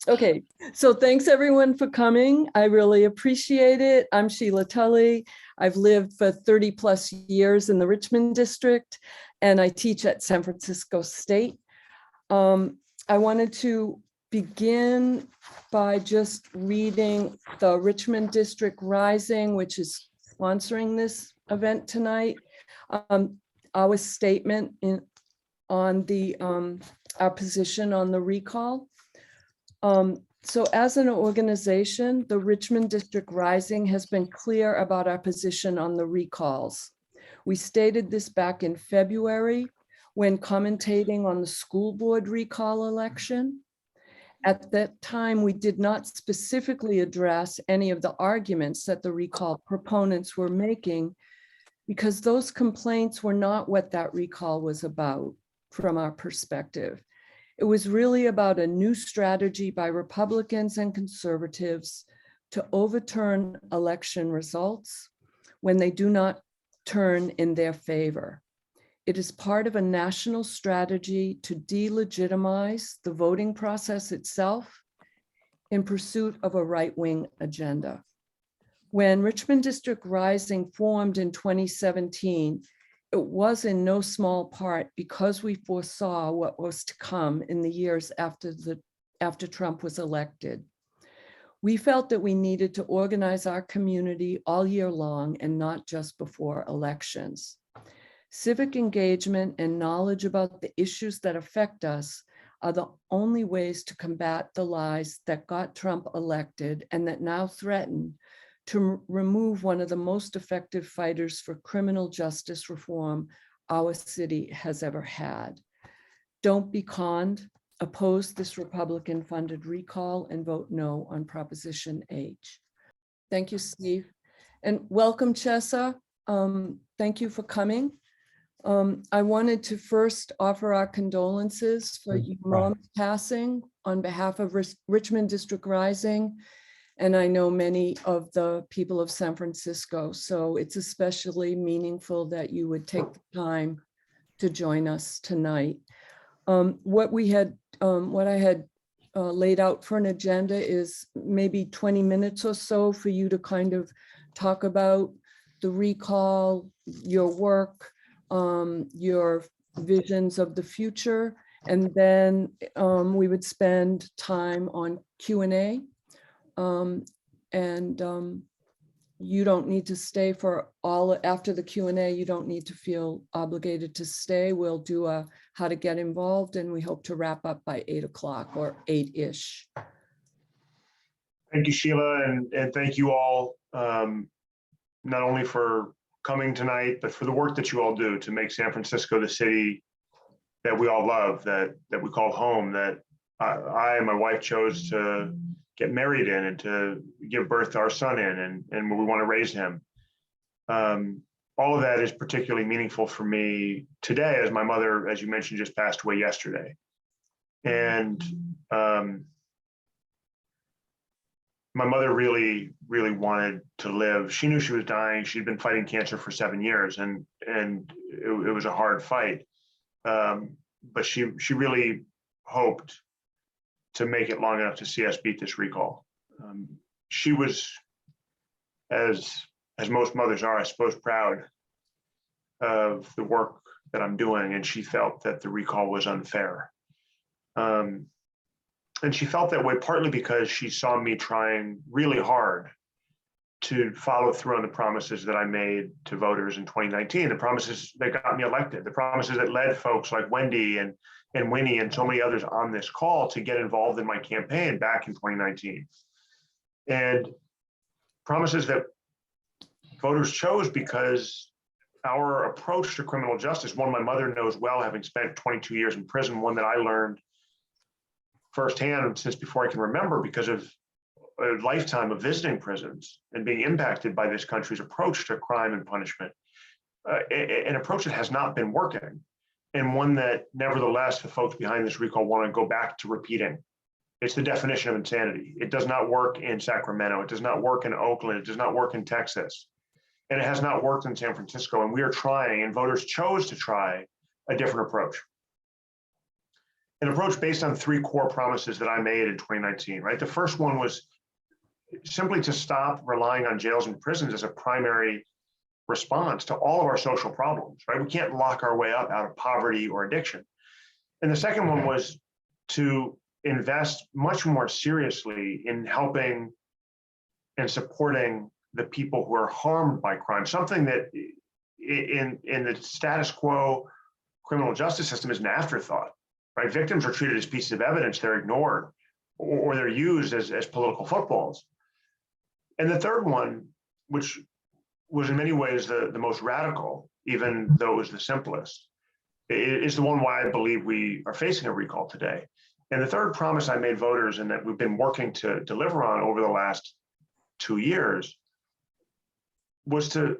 Okay, so thanks everyone for coming. I really appreciate it. I'm Sheila Tully. I've lived for 30 plus years in the Richmond District, and I teach at San Francisco State. I wanted to begin by just reading the Richmond District Rising, which is sponsoring this event tonight. Our statement on the our position on the recall. So as an organization, the Richmond District Rising has been clear about our position on the recalls. We stated this back in February when commentating on the school board recall election. At that time, we did not specifically address any of the arguments that the recall proponents were making because those complaints were not what that recall was about from our perspective. It was really about a new strategy by Republicans and conservatives to overturn election results when they do not turn in their favor. It is part of a national strategy to delegitimize the voting process itself in pursuit of a right-wing agenda. When Richmond District Rising formed in 2017, it was in no small part because we foresaw what was to come in the years after Trump was elected. We felt that we needed to organize our community all year long and not just before elections. Civic engagement and knowledge about the issues that affect us are the only ways to combat the lies that got Trump elected and that now threaten to remove one of the most effective fighters for criminal justice reform our city has ever had. Don't be conned. Oppose this Republican-funded recall and vote no on Proposition H. Thank you, Steve. And welcome, Chesa. Thank you for coming. I wanted to first offer our condolences for your mom's passing on behalf of Richmond District Rising. And I know many of the people of San Francisco, so it's especially meaningful that you would take the time to join us tonight. What I had laid out for an agenda is maybe 20 minutes or so for you to kind of talk about the recall, your work, your visions of the future, and then we would spend time on Q&A. You don't need to stay for all after the Q&A. You don't need to feel obligated to stay. We'll do a how to get involved, and we hope to wrap up by 8 o'clock or 8-ish. Thank you, Sheila, and thank you all, not only for coming tonight, but for the work that you all do to make San Francisco the city that we all love, that we call home, that I and my wife chose to get married in and to give birth to our son in, and we want to raise him. All of that is particularly meaningful for me today, as my mother, as you mentioned, just passed away yesterday. And my mother really, really wanted to live. She knew she was dying. She'd been fighting cancer for 7 years, and it was a hard fight. But she really hoped to make it long enough to see us beat this recall. She was, as most mothers are, I suppose, proud of the work that I'm doing, and she felt that the recall was unfair. And she felt that way partly because she saw me trying really hard to follow through on the promises that I made to voters in 2019, the promises that got me elected, the promises that led folks like Wendy and Winnie and so many others on this call to get involved in my campaign back in 2019. And promises that voters chose because our approach to criminal justice, one my mother knows well, having spent 22 years in prison, one that I learned firsthand since before I can remember because of a lifetime of visiting prisons and being impacted by this country's approach to crime and punishment, an approach that has not been working, and one that nevertheless the folks behind this recall want to go back to repeating. It's the definition of insanity. It does not work in Sacramento. It does not work in Oakland. It does not work in Texas. And it has not worked in San Francisco. And we are trying, and voters chose to try a different approach. an approach based on three core promises that I made in 2019, right? The first one was simply to stop relying on jails and prisons as a primary response to all of our social problems, right? We can't lock our way up out of poverty or addiction. And the second one was to invest much more seriously in helping and supporting the people who are harmed by crime, something that in the status quo criminal justice system is an afterthought, right? Victims are treated as pieces of evidence, they're ignored, or they're used as political footballs. And the third one, which was in many ways the most radical, even though it was the simplest, is the one why I believe we are facing a recall today. And the third promise I made voters, and that we've been working to deliver on over the last 2 years, was to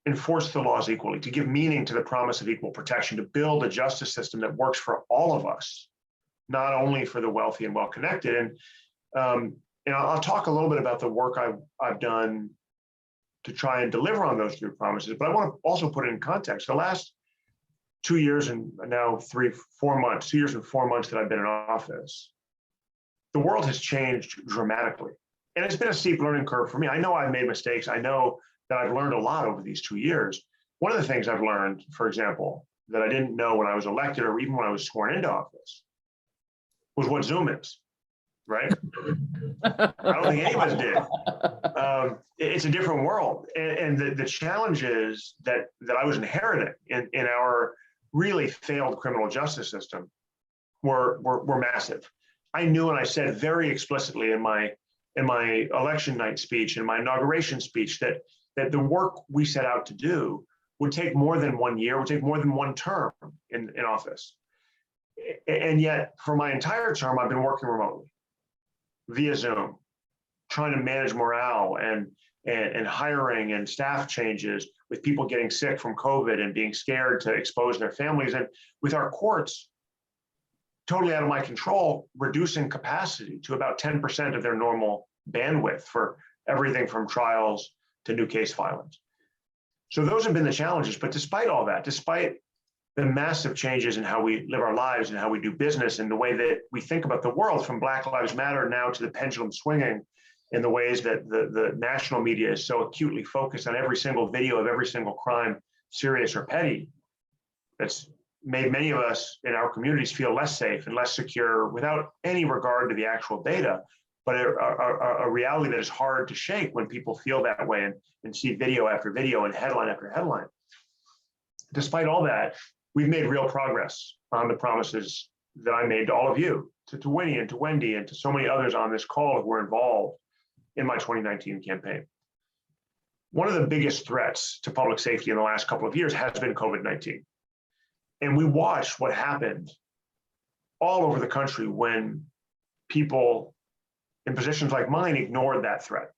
enforce the laws equally, to give meaning to the promise of equal protection, to build a justice system that works for all of us, not only for the wealthy and well-connected. And I'll talk a little bit about the work I've done to try and deliver on those three promises, but I want to also put it in context. The last 2 years and now 4 months, 2 years and 4 months that I've been in office, the world has changed dramatically. And it's been a steep learning curve for me. I know I've made mistakes. I know that I've learned a lot over these 2 years. One of the things I've learned, for example, that I didn't know when I was elected or even when I was sworn into office, was what Zoom is, right? I don't think any of us did. It's a different world. And the challenges that I was inheriting in our really failed criminal justice system were massive. I knew, and I said very explicitly in my election night speech, in my inauguration speech, that the work we set out to do would take more than 1 year, would take more than one term in office. And yet, for my entire term, I've been working remotely via Zoom, trying to manage morale and hiring and staff changes, with people getting sick from COVID and being scared to expose their families, and with our courts totally out of my control, reducing capacity to about 10% of their normal bandwidth for everything from trials to new case filings. So those have been the challenges. But despite all that, despite the massive changes in how we live our lives and how we do business and the way that we think about the world, from Black Lives Matter now to the pendulum swinging in the ways that the national media is so acutely focused on every single video of every single crime, serious or petty, that's made many of us in our communities feel less safe and less secure without any regard to the actual data, but a reality that is hard to shake when people feel that way and see video after video and headline after headline. Despite all that, we've made real progress on the promises that I made to all of you, to Winnie and to Wendy and to so many others on this call who were involved in my 2019 campaign. One of the biggest threats to public safety in the last couple of years has been COVID-19. And we watched what happened all over the country when people in positions like mine ignored that threat.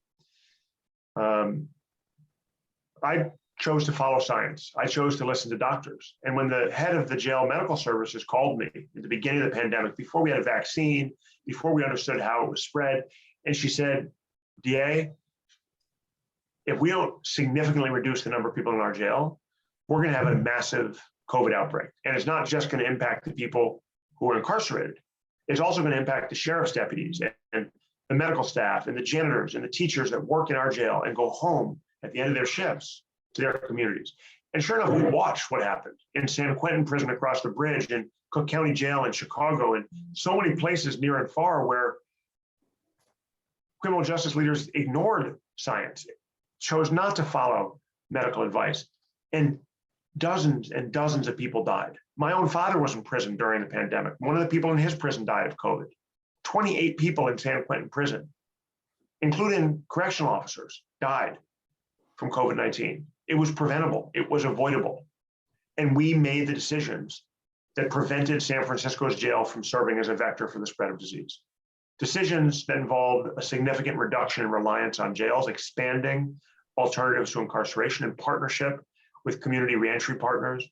I chose to follow science. I chose to listen to doctors. And when the head of the jail medical services called me at the beginning of the pandemic, before we had a vaccine, before we understood how it was spread, and she said, DA, if we don't significantly reduce the number of people in our jail, we're going to have a massive COVID outbreak. And it's not just going to impact the people who are incarcerated. It's also going to impact the sheriff's deputies and the medical staff and the janitors and the teachers that work in our jail and go home at the end of their shifts to their communities. And sure enough, we watched what happened in San Quentin prison across the bridge, in Cook County Jail in Chicago, and so many places near and far where criminal justice leaders ignored science, chose not to follow medical advice, and dozens of people died. My own father was in prison during the pandemic. One of the people in his prison died of COVID. 28 people in San Quentin prison, including correctional officers, died from COVID-19. It was preventable. It was avoidable. And we made the decisions that prevented San Francisco's jail from serving as a vector for the spread of disease. Decisions that involved a significant reduction in reliance on jails, expanding alternatives to incarceration in partnership with community reentry partners,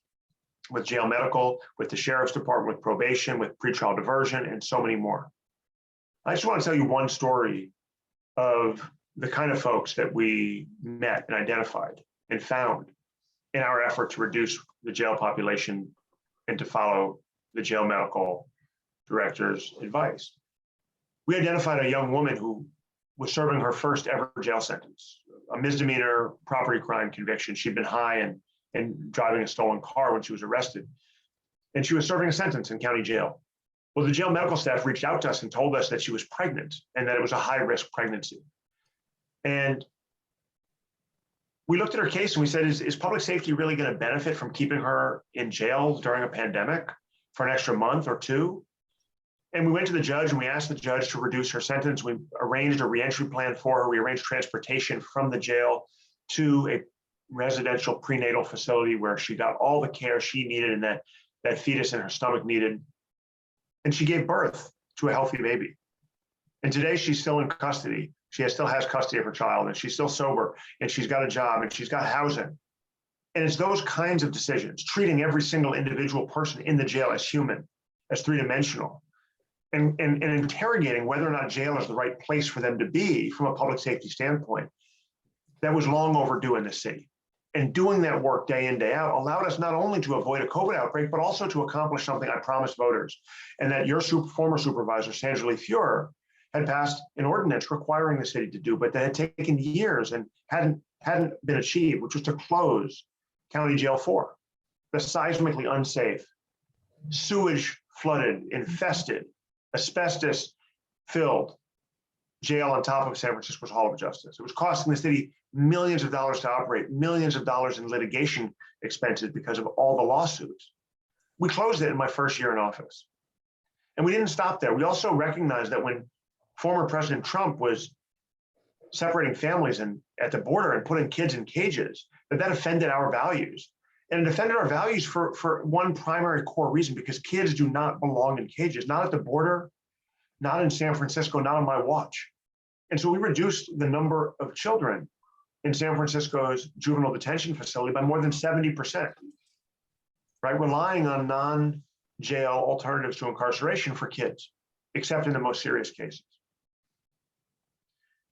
with jail medical, with the sheriff's department, with probation, with pretrial diversion, and so many more. I just want to tell you one story of the kind of folks that we met and identified and found in our effort to reduce the jail population and to follow the jail medical director's advice. We identified a young woman who was serving her first ever jail sentence, a misdemeanor property crime conviction. She'd been high and driving a stolen car when she was arrested. And she was serving a sentence in county jail. Well, the jail medical staff reached out to us and told us that she was pregnant and that it was a high-risk pregnancy. And we looked at her case and we said, is public safety really going to benefit from keeping her in jail during a pandemic for an extra month or two? And we went to the judge and we asked the judge to reduce her sentence. We arranged a reentry plan for her. We arranged transportation from the jail to a residential prenatal facility where she got all the care she needed and that fetus in her stomach needed. And she gave birth to a healthy baby. And today she's still in custody. She still has custody of her child and she's still sober and she's got a job and she's got housing. And it's those kinds of decisions, treating every single individual person in the jail as human, as three-dimensional, and interrogating whether or not jail is the right place for them to be from a public safety standpoint, that was long overdue in the city. And doing that work day in, day out allowed us not only to avoid a COVID outbreak, but also to accomplish something I promised voters, and that your former supervisor, Sandra Lee Fuhrer, had passed an ordinance requiring the city to do, but that had taken years and hadn't been achieved, which was to close County Jail 4, the seismically unsafe, sewage flooded, infested, asbestos-filled jail on top of San Francisco's Hall of Justice. It was costing the city millions of dollars to operate, millions of dollars in litigation expenses because of all the lawsuits. We closed it in my first year in office. And we didn't stop there. We also recognized that when former President Trump was separating families at the border and putting kids in cages, that offended our values. And it offended our values for one primary core reason, because kids do not belong in cages, not at the border, not in San Francisco, not on my watch. And so we reduced the number of children in San Francisco's juvenile detention facility by more than 70%, right? Relying on non-jail alternatives to incarceration for kids, except in the most serious cases.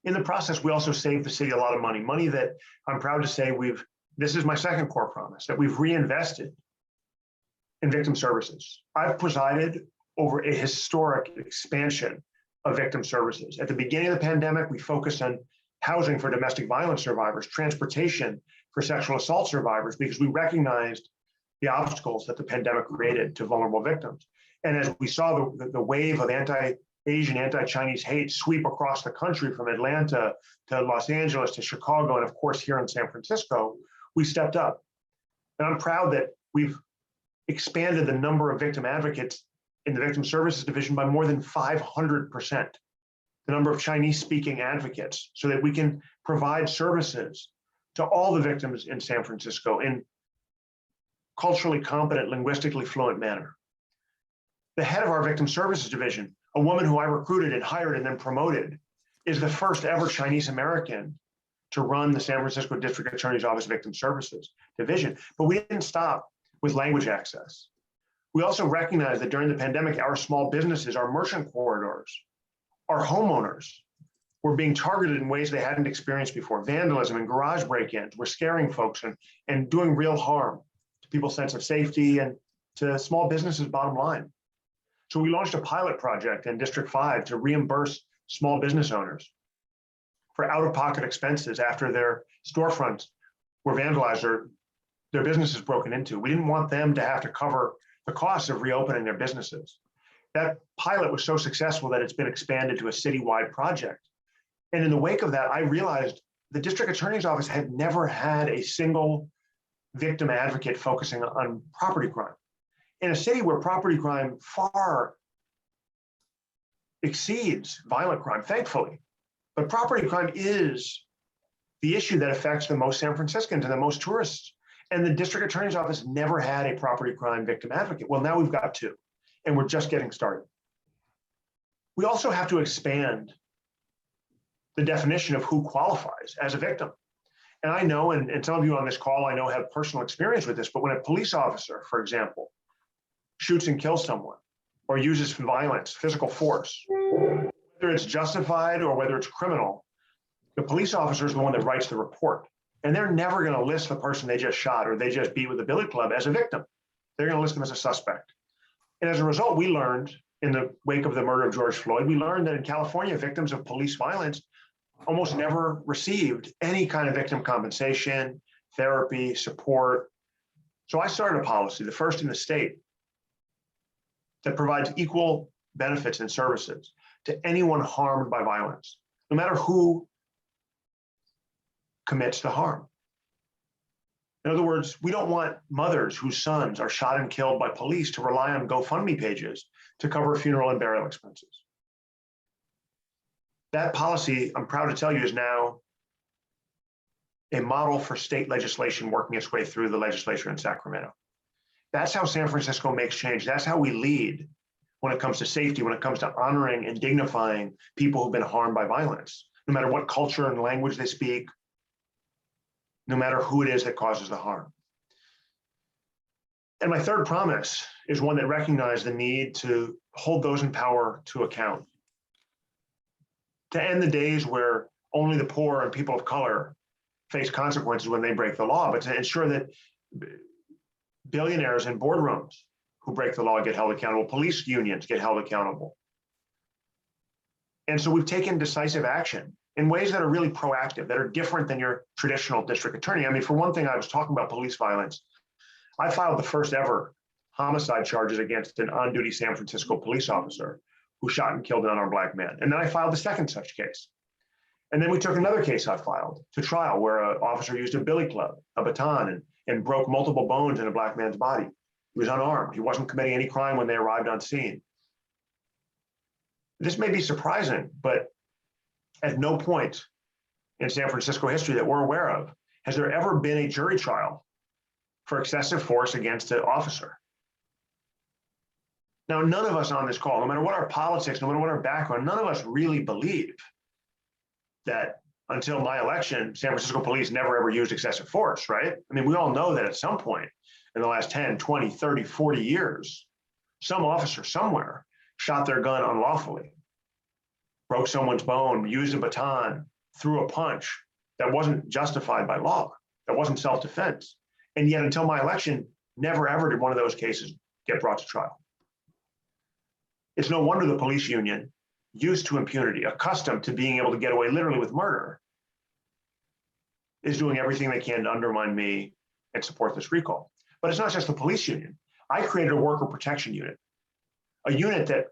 In the process, we also saved the city a lot of money that I'm proud to say this is my second core promise, that we've reinvested in victim services. I've presided over a historic expansion of victim services. At the beginning of the pandemic, we focused on housing for domestic violence survivors, transportation for sexual assault survivors, because we recognized the obstacles that the pandemic created to vulnerable victims. And as we saw the wave of anti-Asian, anti-Chinese hate sweep across the country from Atlanta to Los Angeles to Chicago, and of course here in San Francisco, we stepped up. And I'm proud that we've expanded the number of victim advocates in the Victim Services Division by more than 500%, the number of Chinese-speaking advocates, so that we can provide services to all the victims in San Francisco in culturally competent, linguistically fluent manner. The head of our Victim Services Division, a woman who I recruited and hired and then promoted, is the first ever Chinese American to run the San Francisco District Attorney's Office Victim Services Division. But we didn't stop with language access. We also recognized that during the pandemic, our small businesses, our merchant corridors, our homeowners were being targeted in ways they hadn't experienced before. Vandalism and garage break-ins were scaring folks and doing real harm to people's sense of safety and to small businesses' bottom line. So we launched a pilot project in District 5 to reimburse small business owners for out-of-pocket expenses after their storefronts were vandalized or their businesses broken into. We didn't want them to have to cover the costs of reopening their businesses. That pilot was so successful that it's been expanded to a citywide project. And in the wake of that, I realized the district attorney's office had never had a single victim advocate focusing on property crime. In a city where property crime far exceeds violent crime, thankfully, but property crime is the issue that affects the most San Franciscans and the most tourists. And the district attorney's office never had a property crime victim advocate. Well, now we've got two, and we're just getting started. We also have to expand the definition of who qualifies as a victim. And I know, and some of you on this call I know have personal experience with this, but when a police officer, for example, shoots and kills someone or uses violence, physical force, whether it's justified or whether it's criminal, the police officer is the one that writes the report. And they're never going to list the person they just shot or they just beat with a billy club as a victim. They're going to list them as a suspect. And as a result, we learned in the wake of the murder of George Floyd, we learned that in California, victims of police violence almost never received any kind of victim compensation, therapy, support. So I started a policy, the first in the state, that provides equal benefits and services to anyone harmed by violence, no matter who commits the harm. In other words, we don't want mothers whose sons are shot and killed by police to rely on GoFundMe pages to cover funeral and burial expenses. That policy, I'm proud to tell you, is now a model for state legislation working its way through the legislature in Sacramento. That's how San Francisco makes change. That's how we lead when it comes to safety, when it comes to honoring and dignifying people who've been harmed by violence, no matter what culture and language they speak, no matter who it is that causes the harm. And my third promise is one that recognized the need to hold those in power to account, to end the days where only the poor and people of color face consequences when they break the law, but to ensure that billionaires in boardrooms who break the law get held accountable, police unions get held accountable. And so we've taken decisive action in ways that are really proactive, that are different than your traditional district attorney. I mean, for one thing, I was talking about police violence. I filed the first ever homicide charges against an on-duty San Francisco police officer who shot and killed an unarmed Black man. And then I filed the second such case. And then we took another case I filed to trial where an officer used a billy club, a baton, and broke multiple bones in a Black man's body. He was unarmed. He wasn't committing any crime when they arrived on scene. This may be surprising, but at no point in San Francisco history that we're aware of has there ever been a jury trial for excessive force against an officer. Now, none of us on this call, no matter what our politics, no matter what our background, none of us really believe that until my election, San Francisco police never ever used excessive force, right? I mean, we all know that at some point in the last 10, 20, 30, 40 years, some officer somewhere shot their gun unlawfully, broke someone's bone, used a baton, threw a punch that wasn't justified by law, that wasn't self-defense. And yet until my election, never ever did one of those cases get brought to trial. It's no wonder the police union, used to impunity, accustomed to being able to get away literally with murder, is doing everything they can to undermine me and support this recall. But it's not just the police union. I created a worker protection unit, a unit that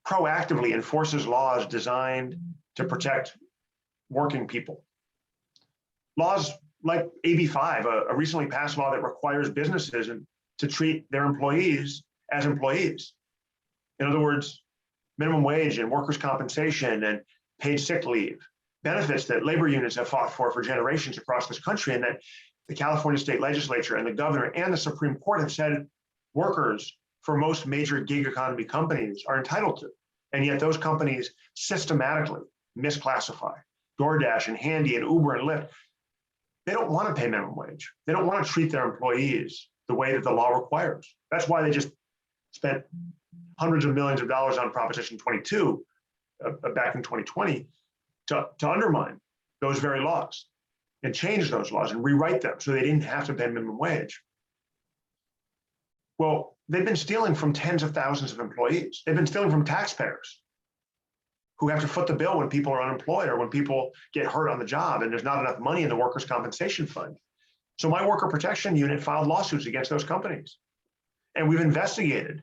proactively enforces laws designed to protect working people. Laws like AB 5, a recently passed law that requires businesses to treat their employees as employees. In other words, minimum wage and workers' compensation and paid sick leave, benefits that labor unions have fought for generations across this country, and that the California state legislature and the governor and the Supreme Court have said workers for most major gig economy companies are entitled to. And yet those companies systematically misclassify. DoorDash and Handy and Uber and Lyft, they don't want to pay minimum wage. They don't want to treat their employees the way that the law requires. That's why they just spent hundreds of millions of dollars on Proposition 22 back in 2020 to undermine those very laws and change those laws and rewrite them so they didn't have to pay minimum wage. Well, they've been stealing from tens of thousands of employees. They've been stealing from taxpayers who have to foot the bill when people are unemployed or when people get hurt on the job and there's not enough money in the workers' compensation fund. So my worker protection unit filed lawsuits against those companies. And we've investigated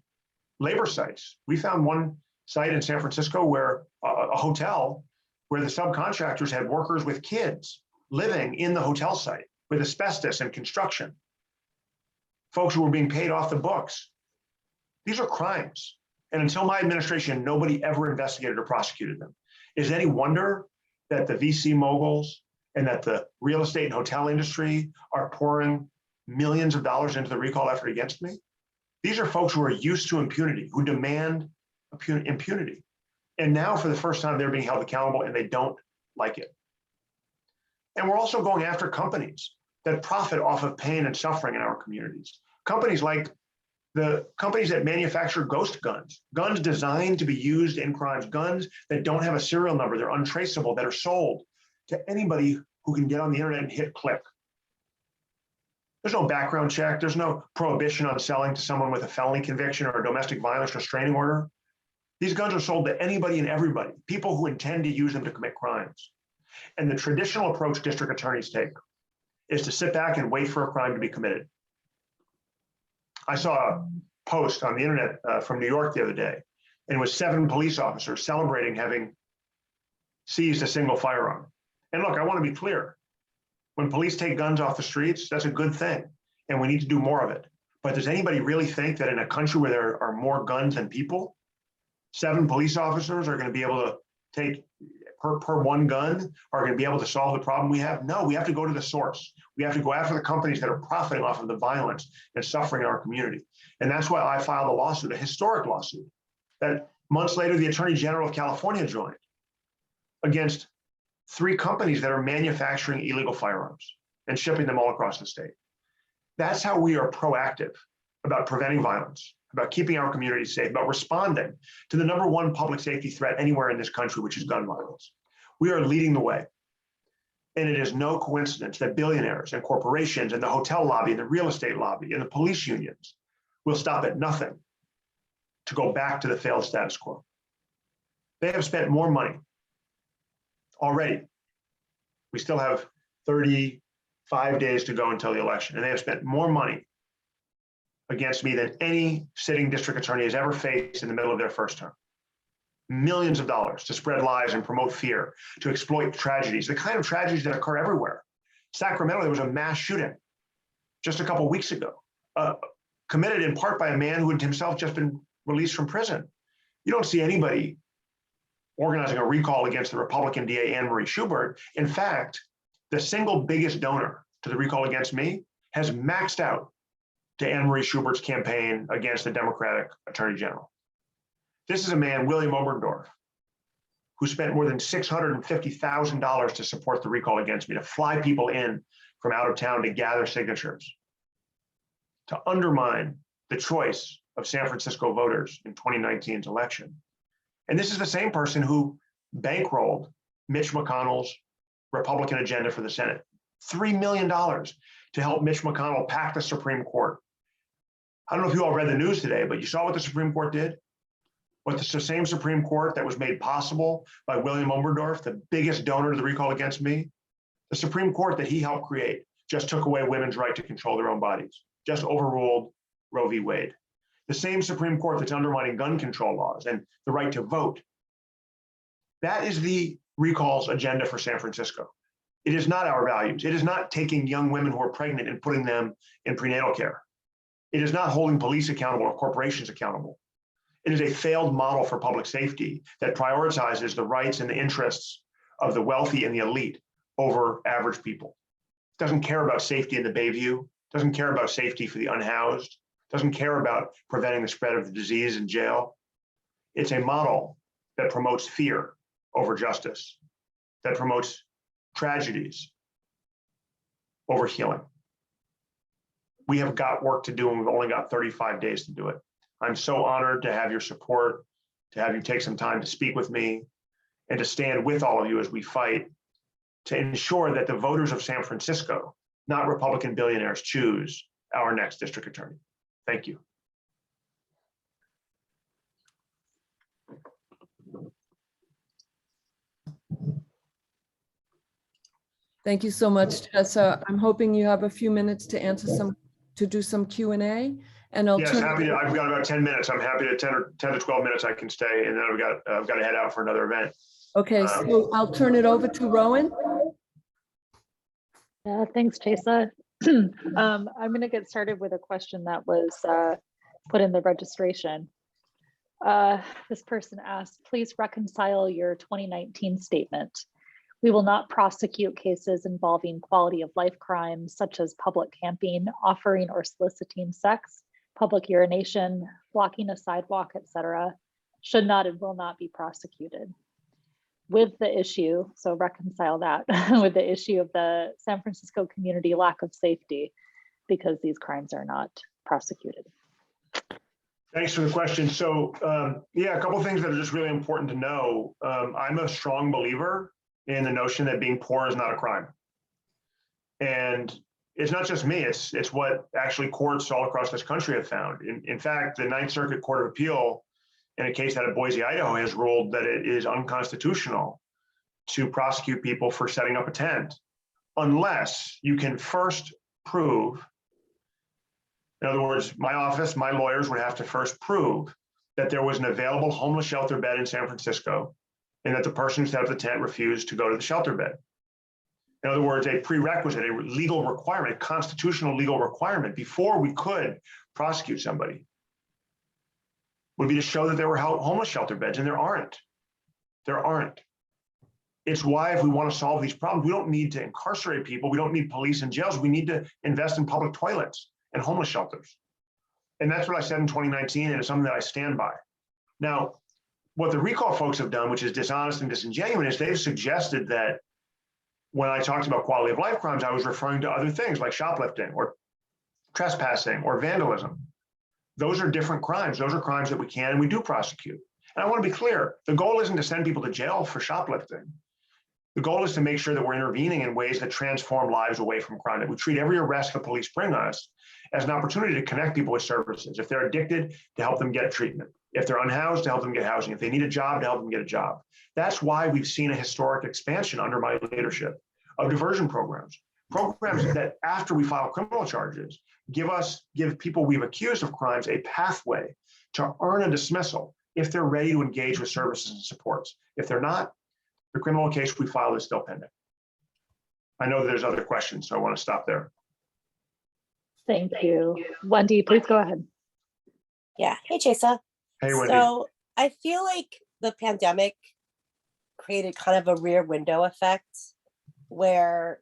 labor sites. We found one site in San Francisco where a hotel where the subcontractors had workers with kids living in the hotel site with asbestos and construction. Folks who were being paid off the books. These are crimes. And until my administration, nobody ever investigated or prosecuted them. Is it any wonder that the VC moguls and that the real estate and hotel industry are pouring millions of dollars into the recall effort against me? These are folks who are used to impunity, who demand impunity. And now for the first time, they're being held accountable and they don't like it. And we're also going after companies that profit off of pain and suffering in our communities. Companies like the companies that manufacture ghost guns, guns designed to be used in crimes, guns that don't have a serial number, they're untraceable, that are sold to anybody who can get on the internet and hit click. There's no background check. There's no prohibition on selling to someone with a felony conviction or a domestic violence restraining order. These guns are sold to anybody and everybody, people who intend to use them to commit crimes. And the traditional approach district attorneys take is to sit back and wait for a crime to be committed. I saw a post on the internet from New York the other day, and it was 7 police officers celebrating having seized a single firearm. And look, I want to be clear. When police take guns off the streets, that's a good thing, and we need to do more of it. But does anybody really think that in a country where there are more guns than people, 7 police officers are going to be able to take per one gun, are going to be able to solve the problem we have? No, we have to go to the source. We have to go after the companies that are profiting off of the violence and suffering in our community. And that's why I filed a lawsuit, a historic lawsuit, that months later, the Attorney General of California joined against 3 companies that are manufacturing illegal firearms and shipping them all across the state. That's how we are proactive about preventing violence, about keeping our communities safe, about responding to the #1 public safety threat anywhere in this country, which is gun violence. We are leading the way. And it is no coincidence that billionaires and corporations and the hotel lobby and the real estate lobby and the police unions will stop at nothing to go back to the failed status quo. They have spent more money already. We still have 35 days to go until the election, and they have spent more money against me than any sitting district attorney has ever faced in the middle of their first term. Millions of dollars to spread lies and promote fear, to exploit tragedies, the kind of tragedies that occur everywhere. Sacramento, there was a mass shooting just a couple of weeks ago, committed in part by a man who had himself just been released from prison. You don't see anybody organizing a recall against the Republican DA Anne Marie Schubert. In fact, the single biggest donor to the recall against me has maxed out to Anne Marie Schubert's campaign against the Democratic Attorney General. This is a man, William Oberndorf, who spent more than $650,000 to support the recall against me, to fly people in from out of town to gather signatures, to undermine the choice of San Francisco voters in 2019's election. And this is the same person who bankrolled Mitch McConnell's Republican agenda for the Senate. $3 million to help Mitch McConnell pack the Supreme Court. I don't know if you all read the news today, but you saw what the Supreme Court did? What the same Supreme Court that was made possible by William Oberndorf, the biggest donor to the recall against me, the Supreme Court that he helped create just took away women's right to control their own bodies, just overruled Roe v. Wade. The same Supreme Court that's undermining gun control laws and the right to vote. That is the recall's agenda for San Francisco. It is not our values. It is not taking young women who are pregnant and putting them in prenatal care. It is not holding police accountable or corporations accountable. It is a failed model for public safety that prioritizes the rights and the interests of the wealthy and the elite over average people. It doesn't care about safety in the Bayview, doesn't care about safety for the unhoused, doesn't care about preventing the spread of the disease in jail. It's a model that promotes fear over justice, that promotes tragedies over healing. We have got work to do, and we've only got 35 days to do it. I'm so honored to have your support, to have you take some time to speak with me, and to stand with all of you as we fight to ensure that the voters of San Francisco, not Republican billionaires, choose our next district attorney. Thank you. Thank you so much, Chesa. I'm hoping you have a few minutes to answer to do some Q&A, and I'll Yes, turn. happy to. I've got about 10 minutes. I'm happy to 10 to 12 minutes I can stay, and then I've got to head out for another event. Okay, so I'll turn it over to Rowan. Yeah, thanks, Chesa. I'm going to get started with a question that was put in the registration. This person asked, please reconcile your 2019 statement. We will not prosecute cases involving quality of life crimes such as public camping, offering or soliciting sex, public urination, blocking a sidewalk, etc. Should not and will not be prosecuted. With the issue, so reconcile that with the issue of the San Francisco community lack of safety because these crimes are not prosecuted. Thanks for the question. So yeah, a couple of things that are just really important to know. I'm a strong believer in the notion that being poor is not a crime. And it's not just me, it's what actually courts all across this country have found. In fact, the Ninth Circuit Court of Appeal in a case out of Boise, Idaho, has ruled that it is unconstitutional to prosecute people for setting up a tent unless you can first prove, in other words, my office, my lawyers would have to first prove that there was an available homeless shelter bed in San Francisco and that the person who set up the tent refused to go to the shelter bed. In other words, a prerequisite, a legal requirement, a constitutional legal requirement before we could prosecute somebody would be to show that there were homeless shelter beds, and there aren't. There aren't. It's why if we want to solve these problems, we don't need to incarcerate people. We don't need police and jails. We need to invest in public toilets and homeless shelters. And that's what I said in 2019, and it's something that I stand by. Now, what the recall folks have done, which is dishonest and disingenuous, is they've suggested that when I talked about quality of life crimes, I was referring to other things like shoplifting or trespassing or vandalism. Those are different crimes. Those are crimes that we can and we do prosecute. And I want to be clear, the goal isn't to send people to jail for shoplifting. The goal is to make sure that we're intervening in ways that transform lives away from crime, that we treat every arrest the police bring us as an opportunity to connect people with services. If they're addicted, to help them get treatment. If they're unhoused, to help them get housing. If they need a job, to help them get a job. That's why we've seen a historic expansion under my leadership of diversion programs. Programs that after we file criminal charges, give people we've accused of crimes a pathway to earn a dismissal if they're ready to engage with services and supports. If they're not, the criminal case we filed is still pending. I know that there's other questions, so I want to stop there. Thank you. Wendy, please go ahead. Yeah. Hey, Chesa. Hey, Wendy. So I feel like the pandemic created kind of a rear window effect where,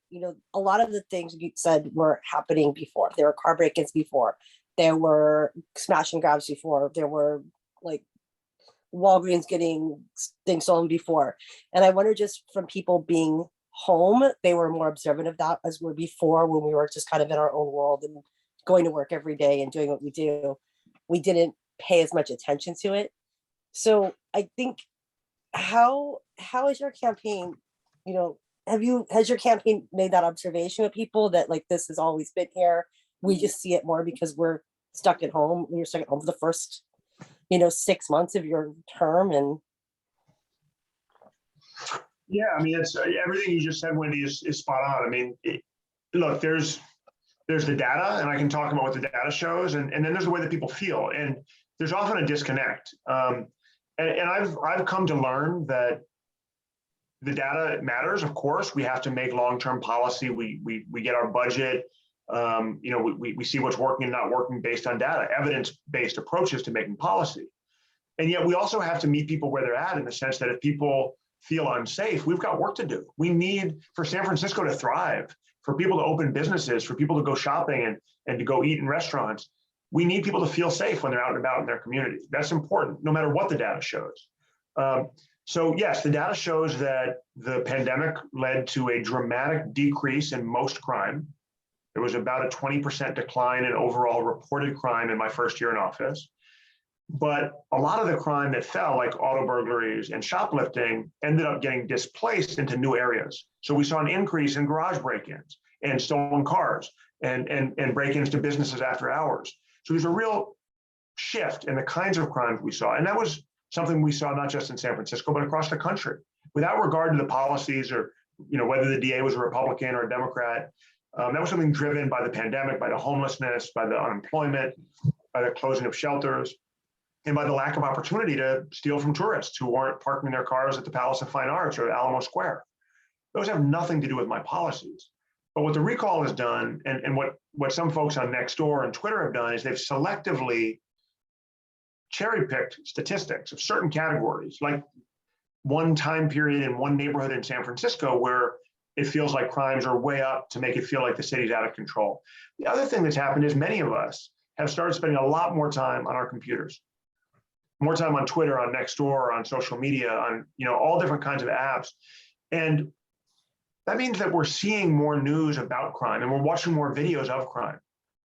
a lot of the things you said were happening before. There were car break-ins before. There were smash and grabs before. There were like Walgreens getting things stolen before. And I wonder, just from people being home, they were more observant of that as we were before, when we were just kind of in our own world and going to work every day and doing what we do. We didn't pay as much attention to it. So I think, how is your campaign, has your campaign made that observation with people that like this has always been here? We just see it more because we're stuck at home. You're stuck at home for the first 6 months of your term. And yeah, I mean, it's everything you just said, Wendy, is spot on. I mean, look, there's the data, and I can talk about what the data shows, and then there's the way that people feel, and there's often a disconnect. And I've come to learn that the data matters. Of course, we have to make long-term policy. We get our budget. We see what's working and not working based on data, evidence-based approaches to making policy. And yet we also have to meet people where they're at, in the sense that if people feel unsafe, we've got work to do. We need, for San Francisco to thrive, for people to open businesses, for people to go shopping and to go eat in restaurants, we need people to feel safe when they're out and about in their community. That's important, no matter what the data shows. So yes, the data shows that the pandemic led to a dramatic decrease in most crime. There was about a 20% decline in overall reported crime in my first year in office. But a lot of the crime that fell, like auto burglaries and shoplifting, ended up getting displaced into new areas. So we saw an increase in garage break-ins and stolen cars and break-ins to businesses after hours. So there's a real shift in the kinds of crimes we saw. And that was something we saw not just in San Francisco, but across the country. Without regard to the policies or whether the DA was a Republican or a Democrat, that was something driven by the pandemic, by the homelessness, by the unemployment, by the closing of shelters, and by the lack of opportunity to steal from tourists who weren't parking their cars at the Palace of Fine Arts or Alamo Square. Those have nothing to do with my policies. But what the recall has done, and what some folks on Nextdoor and Twitter have done, is they've selectively cherry-picked statistics of certain categories, like one time period in one neighborhood in San Francisco where it feels like crimes are way up to make it feel like the city's out of control. The other thing that's happened is many of us have started spending a lot more time on our computers, more time on Twitter, on Nextdoor, on social media, on all different kinds of apps. And that means that we're seeing more news about crime and we're watching more videos of crime.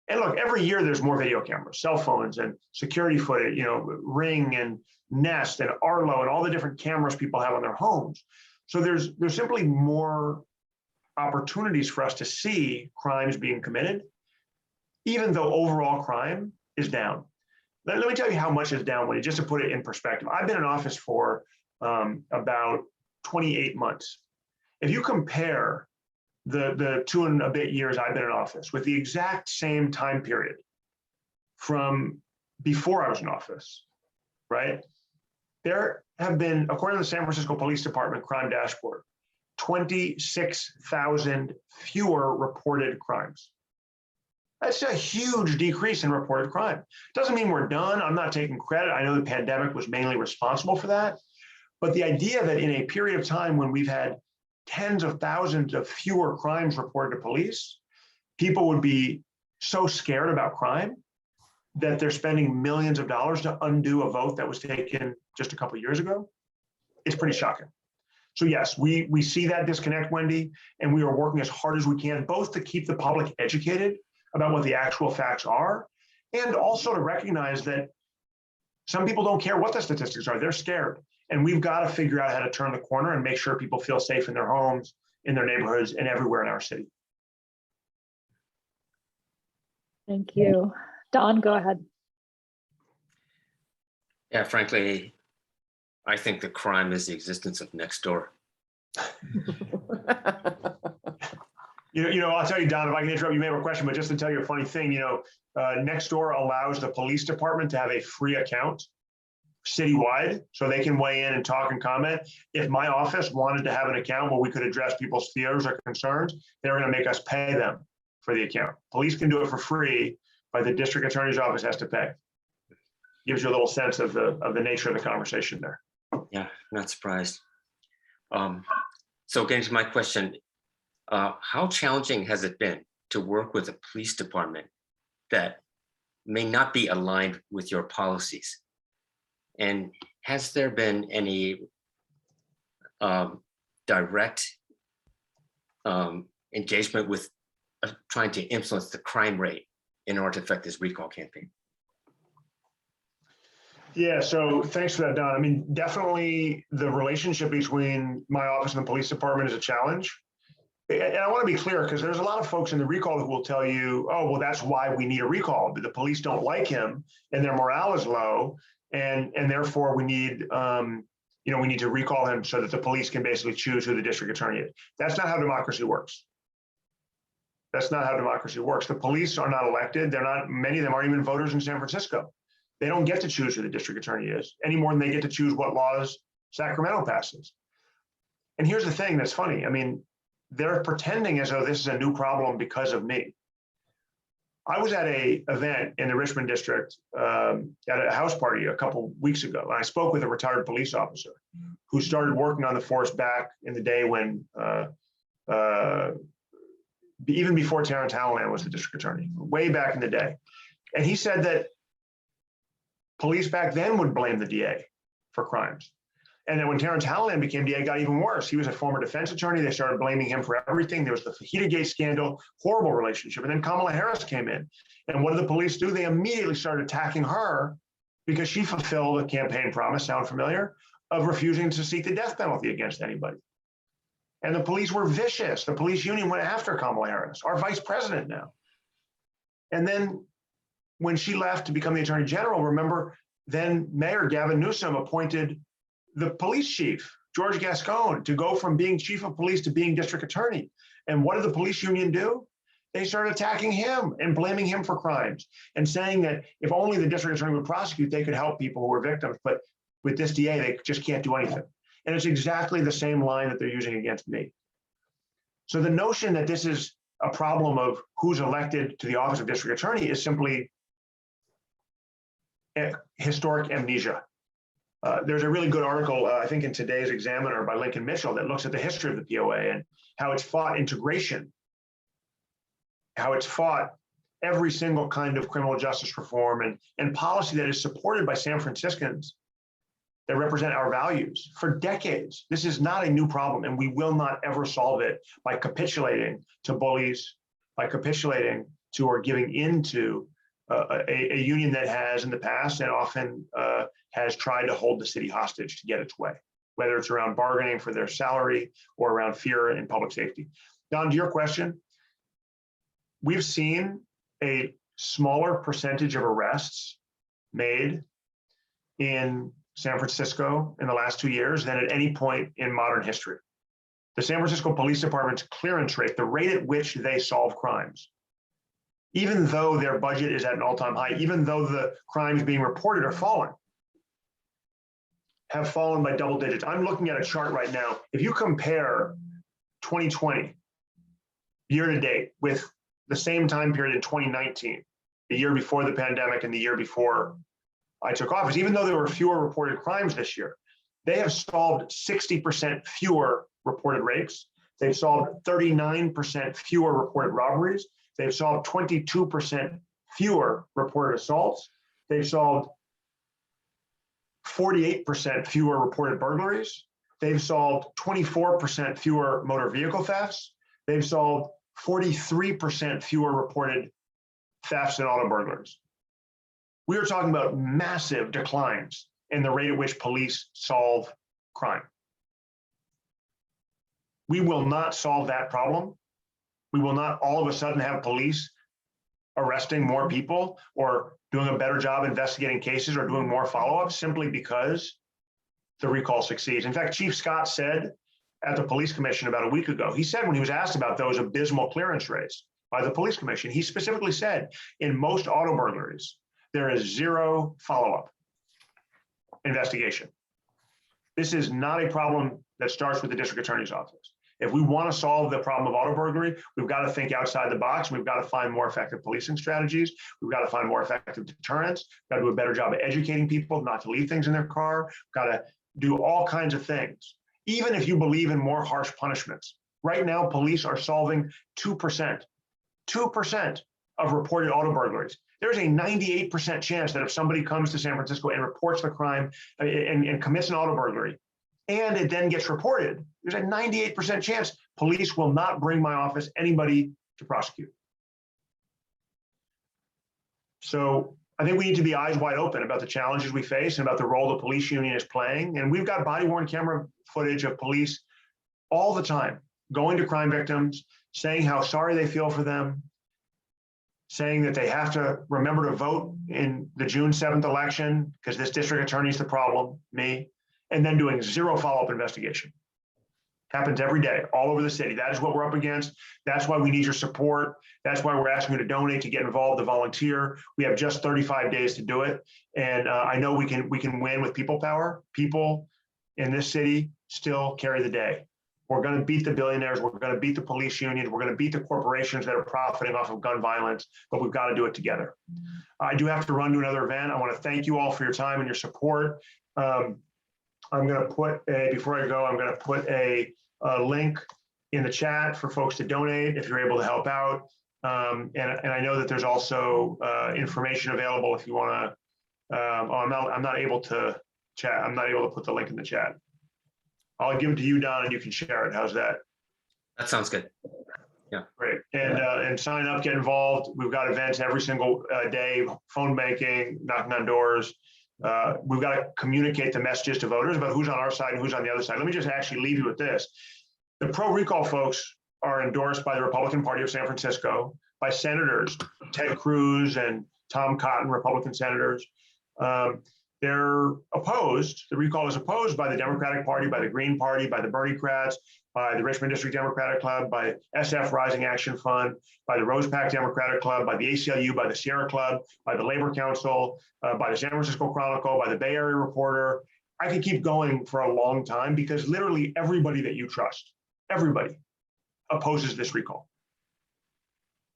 And look, every year there's more video cameras, cell phones and security footage, Ring and Nest and Arlo and all the different cameras people have on their homes. So there's simply more opportunities for us to see crimes being committed, even though overall crime is down. Let me tell you how much is down, Wendy, just to put it in perspective. I've been in office for about 28 months. If you compare the 2 and a bit years I've been in office with the exact same time period from before I was in office, right? There have been, according to the San Francisco Police Department crime dashboard, 26,000 fewer reported crimes. That's a huge decrease in reported crime. Doesn't mean we're done. I'm not taking credit. I know the pandemic was mainly responsible for that. But the idea that in a period of time when we've had tens of thousands of fewer crimes reported to police, people would be so scared about crime that they're spending millions of dollars to undo a vote that was taken just a couple of years ago, it's pretty shocking. So yes, we see that disconnect, Wendy, and we are working as hard as we can, both to keep the public educated about what the actual facts are, and also to recognize that some people don't care what the statistics are, they're scared. And we've got to figure out how to turn the corner and make sure people feel safe in their homes, in their neighborhoods, and everywhere in our city. Thank you. Don, go ahead. Yeah, frankly, I think the crime is the existence of Nextdoor. I'll tell you, Don, if I can interrupt, you may have a question, but just to tell you a funny thing, Nextdoor allows the police department to have a free account citywide, so they can weigh in and talk and comment. If my office wanted to have an account where we could address people's fears or concerns, they were going to make us pay them for the account. Police can do it for free, but the district attorney's office has to pay. Gives you a little sense of the nature of the conversation there. Yeah, not surprised. So getting to my question, how challenging has it been to work with a police department that may not be aligned with your policies? And has there been any direct engagement with trying to influence the crime rate in order to affect this recall campaign? Yeah, so thanks for that, Don. I mean, definitely the relationship between my office and the police department is a challenge. And I want to be clear, because there's a lot of folks in the recall who will tell you, oh, well, that's why we need a recall. The police don't like him and their morale is low. And therefore we need, we need to recall him so that the police can basically choose who the district attorney is. That's not how democracy works. That's not how democracy works. The police are not elected. Many of them aren't even voters in San Francisco. They don't get to choose who the district attorney is any more than they get to choose what laws Sacramento passes. And here's the thing that's funny. I mean, they're pretending as though this is a new problem because of me. I was at an event in the Richmond District at a house party a couple weeks ago. And I spoke with a retired police officer who started working on the force back in the day when, even before Terrence Hallinan was the district attorney, way back in the day. And he said that police back then would blame the DA for crimes. And then when Terrence Hallinan became DA, it got even worse. He was a former defense attorney. They started blaming him for everything. There was the Fajita-Gate scandal, horrible relationship. And then Kamala Harris came in. And what did the police do? They immediately started attacking her because she fulfilled a campaign promise, sound familiar, of refusing to seek the death penalty against anybody. And the police were vicious. The police union went after Kamala Harris, our vice president now. And then when she left to become the attorney general, remember, then Mayor Gavin Newsom appointed the police chief, George Gascon, to go from being chief of police to being district attorney. And what did the police union do? They started attacking him and blaming him for crimes and saying that if only the district attorney would prosecute, they could help people who were victims. But with this DA, they just can't do anything. And it's exactly the same line that they're using against me. So the notion that this is a problem of who's elected to the office of district attorney is simply historic amnesia. There's a really good article, I think in today's Examiner by Lincoln Mitchell, that looks at the history of the POA and how it's fought integration, how it's fought every single kind of criminal justice reform and policy that is supported by San Franciscans that represent our values for decades. This is not a new problem, and we will not ever solve it by capitulating to bullies, by capitulating to or giving into a union that has in the past and often has tried to hold the city hostage to get its way, whether it's around bargaining for their salary or around fear and public safety. Don, to your question, we've seen a smaller percentage of arrests made in San Francisco in the last 2 years than at any point in modern history. The San Francisco Police Department's clearance rate, the rate at which they solve crimes, even though their budget is at an all-time high, even though the crimes being reported are falling, have fallen by double digits. I'm looking at a chart right now. If you compare 2020 year to date with the same time period in 2019, the year before the pandemic and the year before I took office, even though there were fewer reported crimes this year, they have solved 60% fewer reported rapes. They've solved 39% fewer reported robberies. They've solved 22% fewer reported assaults. They've solved 48% fewer reported burglaries. They've solved 24% fewer motor vehicle thefts. They've solved 43% fewer reported thefts and auto burglaries. We are talking about massive declines in the rate at which police solve crime. We will not solve that problem. We will not all of a sudden have police arresting more people or doing a better job investigating cases or doing more follow-ups simply because the recall succeeds. In fact, Chief Scott said at the police commission about a week ago, he said when he was asked about those abysmal clearance rates by the police commission, he specifically said in most auto burglaries, there is zero follow-up investigation. This is not a problem that starts with the district attorney's office. If we want to solve the problem of auto burglary, we've got to think outside the box. We've got to find more effective policing strategies. We've got to find more effective deterrence. We've got to do a better job of educating people not to leave things in their car. We've got to do all kinds of things. Even if you believe in more harsh punishments, right now, police are solving 2% of reported auto burglaries. There's a 98% chance that if somebody comes to San Francisco and reports the crime and commits an auto burglary, and it then gets reported, there's a 98% chance police will not bring my office anybody to prosecute. So I think we need to be eyes wide open about the challenges we face and about the role the police union is playing. And we've got body-worn camera footage of police all the time, going to crime victims, saying how sorry they feel for them, saying that they have to remember to vote in the June 7th election because this district attorney is the problem, me, and then doing zero follow-up investigation. Happens every day, all over the city. That is what we're up against. That's why we need your support. That's why we're asking you to donate, to get involved, to volunteer. We have just 35 days to do it. And I know we can win with people power. People in this city still carry the day. We're going to beat the billionaires. We're going to beat the police unions. We're going to beat the corporations that are profiting off of gun violence, but we've got to do it together. I do have to run to another event. I want to thank you all for your time and your support. I'm going to put before I go, I'm going to put a link in the chat for folks to donate if you're able to help out. And I know that there's also information available if you want to. I'm not able to chat. I'm not able to put the link in the chat. I'll give it to you, Don, and you can share it. How's that? That sounds good. Yeah. Great. And sign up, get involved. We've got events every single day, phone banking, knocking on doors. We've got to communicate the messages to voters about who's on our side and who's on the other side. Let me just actually leave you with this. The pro-recall folks are endorsed by the Republican Party of San Francisco, by Senators Ted Cruz and Tom Cotton, Republican senators. They're opposed. The recall is opposed by the Democratic Party, by the Green Party, by the Bernie-crats, by the Richmond District Democratic Club, by SF Rising Action Fund, by the Rose Pack Democratic Club, by the ACLU, by the Sierra Club, by the Labor Council, by the San Francisco Chronicle, by the Bay Area Reporter. I could keep going for a long time because literally everybody that you trust, everybody opposes this recall.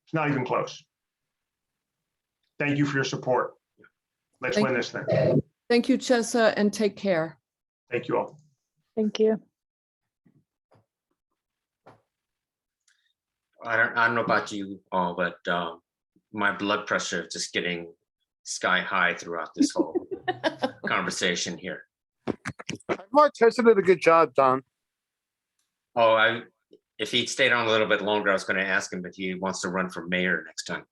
It's not even close. Thank you for your support. Let's win this thing. Thank you, Chesa, and take care. Thank you all. Thank you. I don't know about you all, but my blood pressure is just getting sky high throughout this whole conversation here. Mark Chesa did a good job, Don. Oh, if he'd stayed on a little bit longer, I was going to ask him if he wants to run for mayor next time.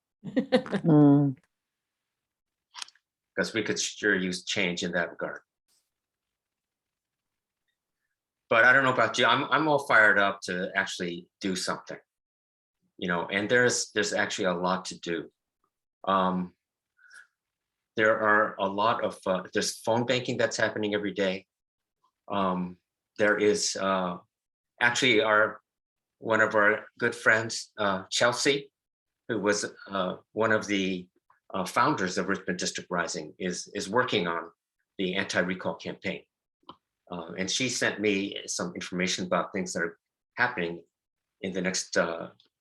Because we could sure use change in that regard. But I don't know about you. I'm all fired up to actually do something. You know, and there's actually a lot to do. there are a lot of, there's phone banking that's happening every day. There is actually one of our good friends, Chelsea, who was one of the founders of Richmond District Rising, is working on the anti-recall campaign. And she sent me some information about things that are happening in the next,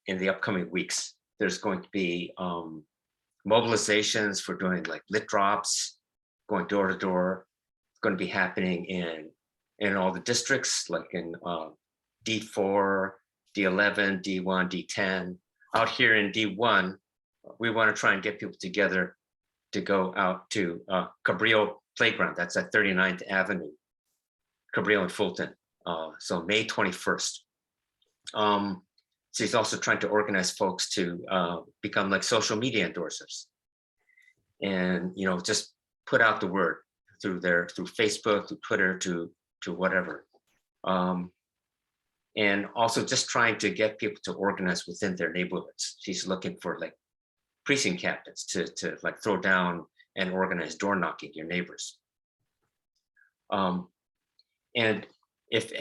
in the upcoming weeks. There's going to be mobilizations for doing like lit drops, going door to door. It's going to be happening in all the districts, like in D4, D11, D1, D10. Out here in D1, we want to try and get people together to go out to Cabrillo Playground. That's at 39th Avenue, Cabrillo and Fulton. So May 21st. She's also trying to organize folks to become like social media endorsers, and just put out the word through Facebook, through Twitter, to whatever. And also just trying to get people to organize within their neighborhoods. She's looking for like precinct captains to like throw down and organize door knocking your neighbors. And if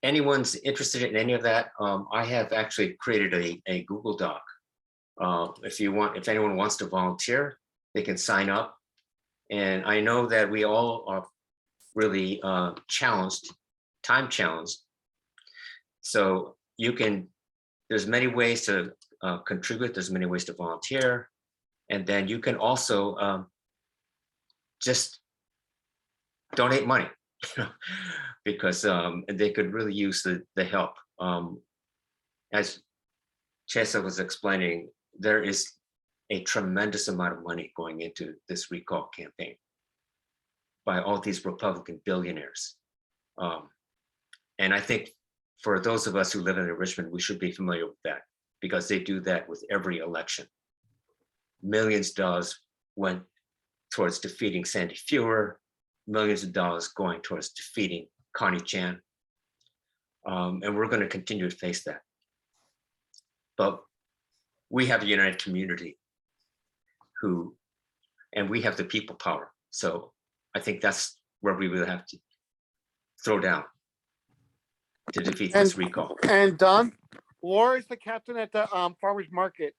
anyone's interested in any of that, I have actually created a Google Doc. If anyone wants to volunteer, they can sign up. And I know that we all are really time challenged. So there's many ways to contribute, there's many ways to volunteer. And then you can also just donate money. Because they could really use the help. As Chesa was explaining, there is a tremendous amount of money going into this recall campaign by all these Republican billionaires. And I think for those of us who live in Richmond, we should be familiar with that, because they do that with every election. Millions of dollars went towards defeating Sandy Fewer, millions of dollars going towards defeating Connie Chan. And we're going to continue to face that. But we have a united community and we have the people power. So I think that's where we will have to throw down to defeat this recall. And Don, Laura is the captain at the farmers market.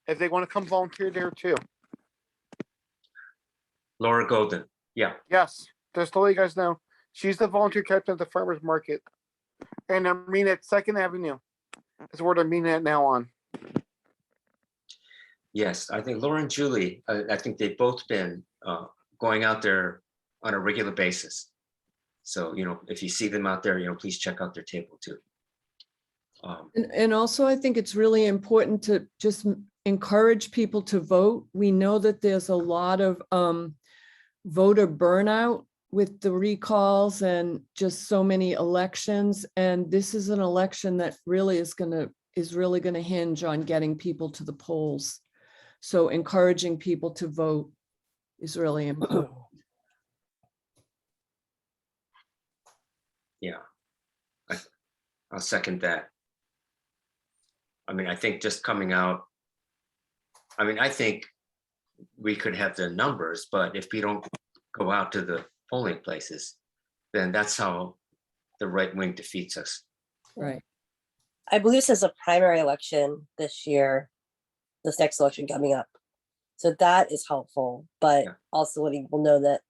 If they want to come volunteer there too. Laura Golden. Yeah. Yes, just to let you guys know, she's the volunteer captain at the farmers market. And I mean at 2nd Avenue is where they're meeting at now on. Yes, I think Laura and Julie, I think they've both been going out there on a regular basis. So, if you see them out there, please check out their table too. And also, I think it's really important to just encourage people to vote. We know that there's a lot of voter burnout with the recalls and just so many elections. And this is an election that really is really going to hinge on getting people to the polls. So encouraging people to vote is really important. Yeah, I'll second that. I mean, I think just coming out, I think we could have the numbers, but if we don't go out to the polling places, then that's how the right wing defeats us. Right. I believe this is a primary election this year, this next election coming up. So that is helpful, but also letting people know that,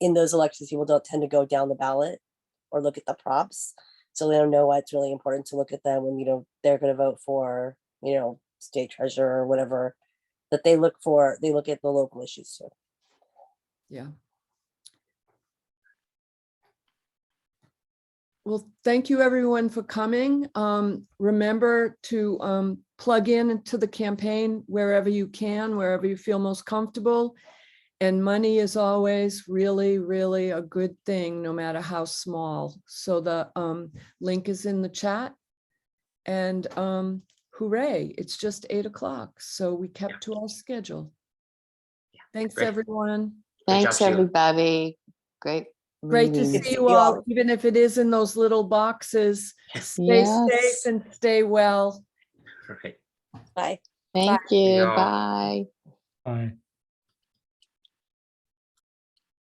in those elections, people don't tend to go down the ballot or look at the props. So they don't know why it's really important to look at them when, they're going to vote for, state treasurer or whatever, that they look at the local issues too. Yeah. Well, thank you everyone for coming. Remember to plug into the campaign wherever you can, wherever you feel most comfortable. And money is always really, really a good thing, no matter how small. So the link is in the chat. And hooray, it's just 8 o'clock. So we kept to our schedule. Thanks, Great. Everyone. Thanks, Sheila. everybody. Great Great to meeting. see you all, even if it is in those little boxes. Stay safe and stay well. Right. Bye. Thank Bye. you. Yeah. Bye. Bye.